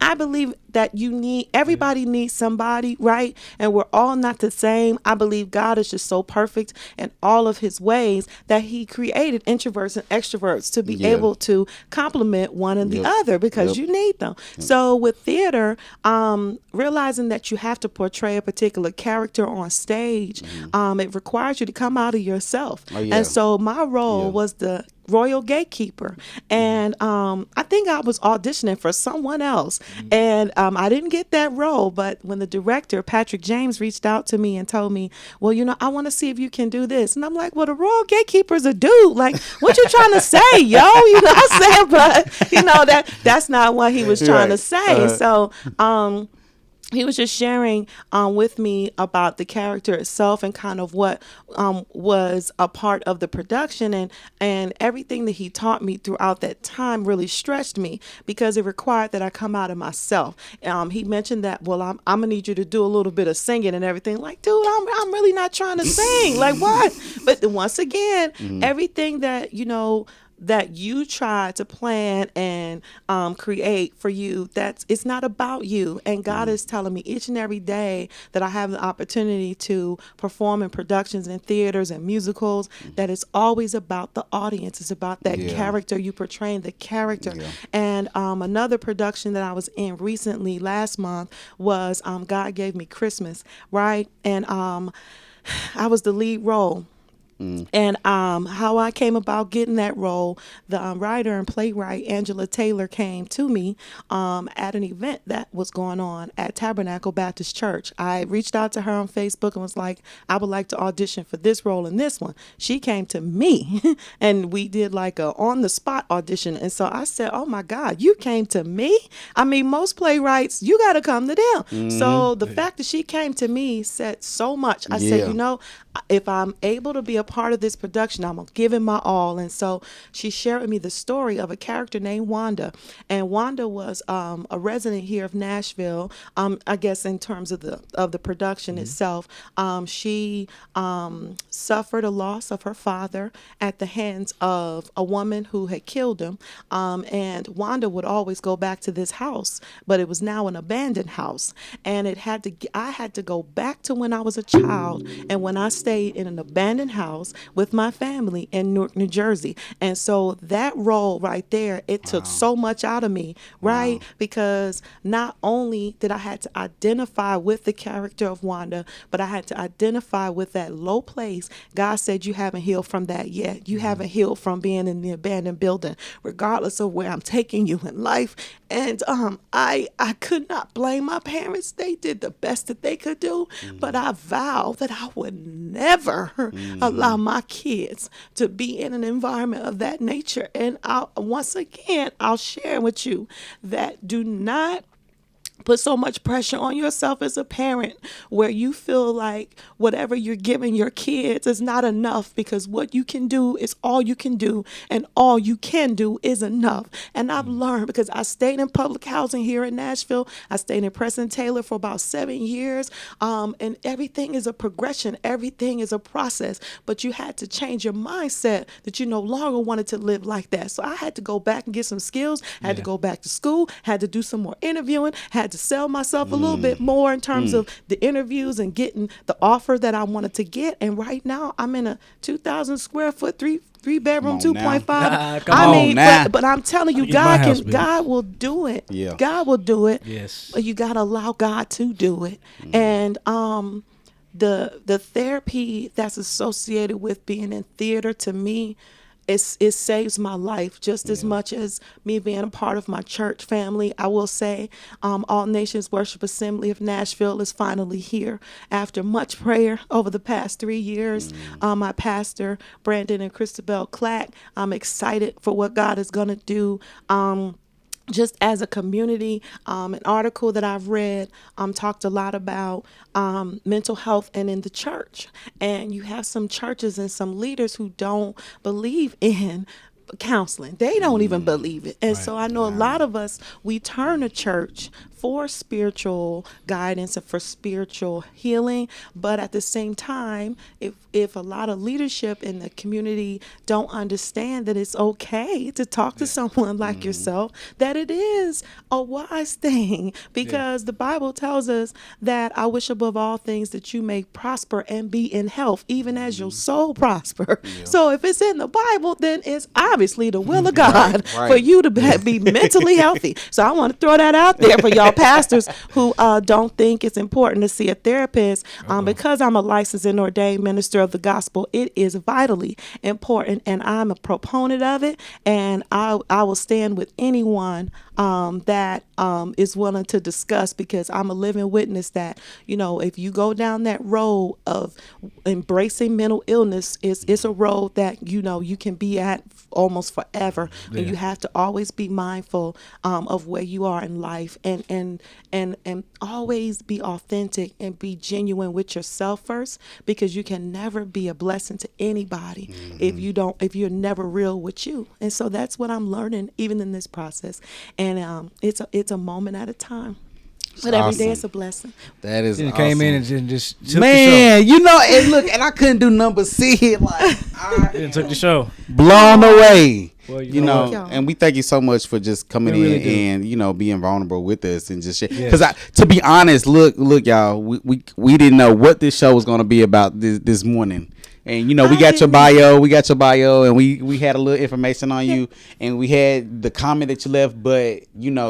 I believe that everybody needs somebody, right? And we're all not the same. I believe God is just so perfect in all of His ways that He created introverts and extroverts to be able to complement one and the other, because you need them. So with theater, realizing that you have to portray a particular character on stage, it requires you to come out of yourself. And so my role was to Royal Gatekeeper. And I think I was auditioning for someone else. And I didn't get that role. But when the director, Patrick James, reached out to me and told me, well, I want to see if you can do this. And I'm like, well, the Royal Gatekeeper's a dude. Like, what you trying to say, yo? You know what I'm saying? But, that's not what he was trying to say. So, he was just sharing with me about the character itself and kind of what was a part of the production, and everything that he taught me throughout that time really stretched me because it required that I come out of myself. He mentioned that, well, I'm gonna need you to do a little bit of singing and everything. Like, dude, I'm really not trying to sing. Like, what? But once again, everything that that you try to plan and create for you, it's not about you. And God is telling me each and every day that I have the opportunity to perform in productions and theaters and musicals, that it's always about the audience. It's about that character, you portraying the character. And another production that I was in recently last month was God Gave Me Christmas, right? And I was the lead role. And how I came about getting that role, the writer and playwright Angela Taylor came to me at an event that was going on at Tabernacle Baptist Church. I reached out to her on Facebook and was like, I would like to audition for this role and this one. She came to me and we did like a on-the-spot audition. And so I said, oh my God, you came to me? I mean, most playwrights, you got to come to them. So the fact that she came to me said so much. I said, if I'm able to be a part of this production, I'm going to give it my all. And so she shared with me the story of a character named Wanda. And Wanda was a resident here of Nashville. I guess in terms of the production itself, she suffered a loss of her father at the hands of a woman who had killed him. And Wanda would always go back to this house, but it was now an abandoned house. And I had to go back to when I was a child and when I stayed in an abandoned house with my family in Newark, New Jersey. And so that role right there, it took so much out of me, right? Because not only did I have to identify with the character of Wanda, but I had to identify with that low place. God said, you haven't healed from that yet. You haven't healed from being in the abandoned building, regardless of where I'm taking you in life. And I could not blame my parents. They did the best that they could do, but I vowed that I would never allow my kids to be in an environment of that nature. And once again, I'll share with you that do not put so much pressure on yourself as a parent where you feel like whatever you're giving your kids is not enough, because what you can do is all you can do, and all you can do is enough. And I've learned, because I stayed in public housing here in Nashville. I stayed in Preston Taylor for about 7 years. And everything is a progression. Everything is a process. But you had to change your mindset that you no longer wanted to live like that. So I had to go back and get some skills. I had to go back to school. Had to do some more interviewing. Had to sell myself a little bit more in terms of the interviews and getting the offer that I wanted to get. And right now I'm in a 2,000 square foot, three bedroom, 2.5. Come on now. But I'm telling you, God will do it. Yeah. God will do it. Yes. But you got to allow God to do it. And the therapy that's associated with being in theater, to me, it saves my life just as much as me being a part of my church family. I will say All Nations Worship Assembly of Nashville is finally here after much prayer over the past 3 years. My pastor, Brandon and Christabel Clack, I'm excited for what God is going to do. Just as a community, an article that I've read talked a lot about mental health and in the church. And you have some churches and some leaders who don't believe in counseling. They don't even believe it. And so I know a lot of us, we turn to church for spiritual guidance and for spiritual healing. But at the same time, if a lot of leadership in the community don't understand that it's okay to talk to someone like yourself, that it is a wise thing, because the Bible tells us that I wish above all things that you may prosper and be in health, even as your soul prosper. So if it's in the Bible, then it's obviously the will of God for you to be mentally healthy. So I want to throw that out there for y'all for pastors who don't think it's important to see a therapist. Because I'm a licensed and ordained minister of the gospel, it is vitally important, and I'm a proponent of it. And I will stand with anyone that is willing to discuss, because I'm a living witness that, if you go down that road of embracing mental illness, it's a road that, you can be at almost forever. Yeah. And you have to always be mindful of where you are in life, and always be authentic and be genuine with yourself first, because you can never be a blessing to anybody if you're never real with you. And so that's what I'm learning even in this process. And it's a moment at a time. But every day it's a blessing. That is awesome. Came in and just took man, and look, and I couldn't do nothing but see it. Like, took the show. Blown away. Well, and we thank you so much for just coming in and being vulnerable with us and just because to be honest, look, y'all, we didn't know what this show was going to be about this morning. And we got your bio, and we had a little information on you, and we had the comment that you left, but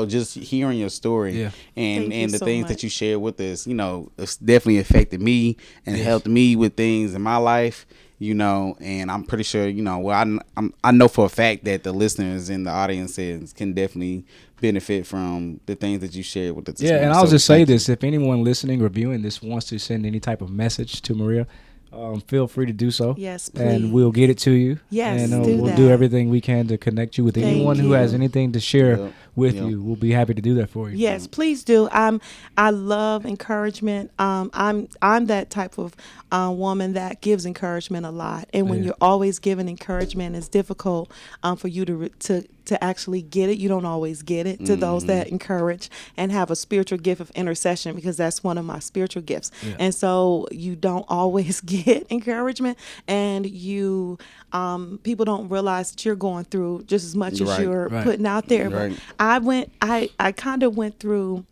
just hearing your story and the things that you shared with us, it's definitely affected me and helped me with things in my life, and I'm pretty sure, I know for a fact that the listeners and the audiences can definitely benefit from the things that you shared with us. Yeah, and I'll just say this: if anyone listening or viewing this wants to send any type of message to Maria, feel free to do so. Yes, please. And we'll get it to you. Yes, and we'll do everything we can to connect you with anyone who has anything to share with you. We'll be happy to do that for you. Yes, please do. I love encouragement. I'm that type of woman that gives encouragement a lot. And when you're always giving encouragement, it's difficult for you to actually get it. You don't always get it. To those that encourage and have a spiritual gift of intercession, because that's one of my spiritual gifts. Yeah. And so you don't always get encouragement, and you people don't realize that you're going through just as much as you're putting out there. But I kind of went through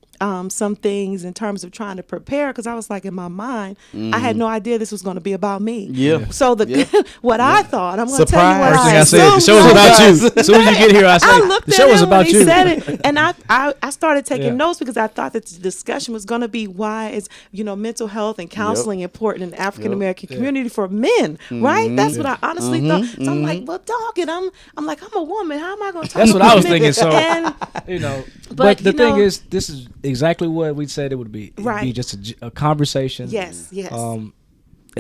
some things in terms of trying to prepare, because I was like, in my mind, I had no idea this was going to be about me. Yeah. So what I thought, I'm going to tell you what I said. The show was about you. As soon as you get here, I said the show was about you. Said it, and I started taking notes, because I thought that the discussion was going to be why is mental health and counseling important in the African American community for men, right? That's what I honestly thought. So I'm like, well, dog, and I'm like, I'm a woman. How am I going to talk? That's what I was thinking. So but the thing is, this is exactly what we said it would be. It'd be just a conversation. Yes. And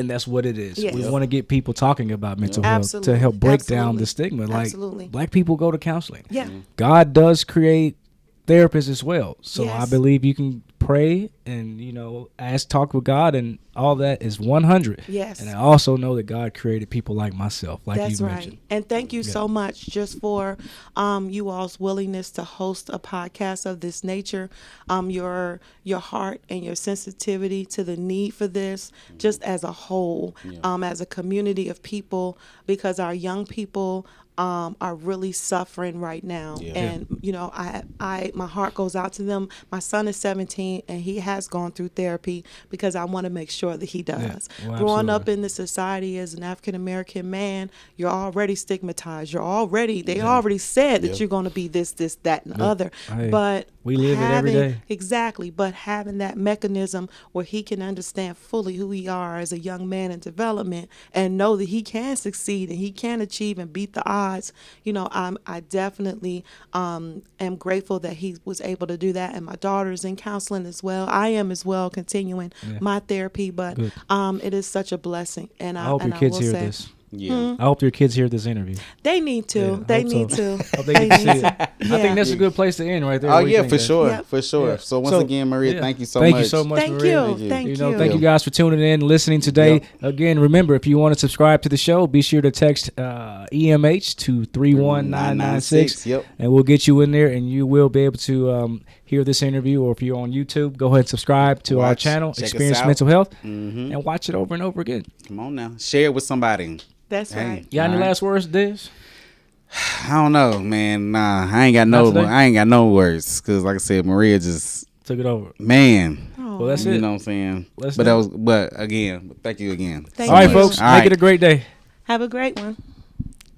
that's what it is. Yes. We want to get people talking about mental health to help break down the stigma. Like, Black people go to counseling. Yeah. God does create therapists as well. So I believe you can pray and talk with God, and all that is 100. Yes. And I also know that God created people like myself, like you mentioned. And thank you so much just for you all's willingness to host a podcast of this nature. Your heart and your sensitivity to the need for this, just as a whole, as a community of people, because our young people are really suffering right now. And my heart goes out to them. My son is 17, and he has gone through therapy, because I want to make sure that he does. Growing up in this society as an African American man, you're already stigmatized. They already said that you're going to be this, that, and other. But we live it every day. Exactly. But having that mechanism where he can understand fully who he are as a young man in development, and know that he can succeed and he can achieve and beat the odds. I definitely am grateful that he was able to do that. And my daughter's in counseling as well. I am as well, continuing my therapy. But it is such a blessing. And I hope your kids hear this. Yeah, I hope your kids hear this interview. They need to. Yeah, they need to. Hope they get to see it. I think that's a good place to end right there. Oh yeah, for sure, for sure. So once again, Maria, thank you so much. Thank you so much, Maria. Thank you. Thank you guys for tuning in, listening today. Again, remember, if you want to subscribe to the show, be sure to text EMH to 31996, and we'll get you in there, and you will be able to hear this interview. Or if you're on YouTube, go ahead and subscribe to our channel, Experience Mental Health, and watch it over and over again. Come on now, share it with somebody. That's right. You got any last words, Diz? I don't know, man. Nah, I ain't got no words, because like I said, Maria just took it over. Man. Well, that's it. You know what I'm saying? But again, thank you again. Thank you. All right, folks. Make it a great day. Have a great one.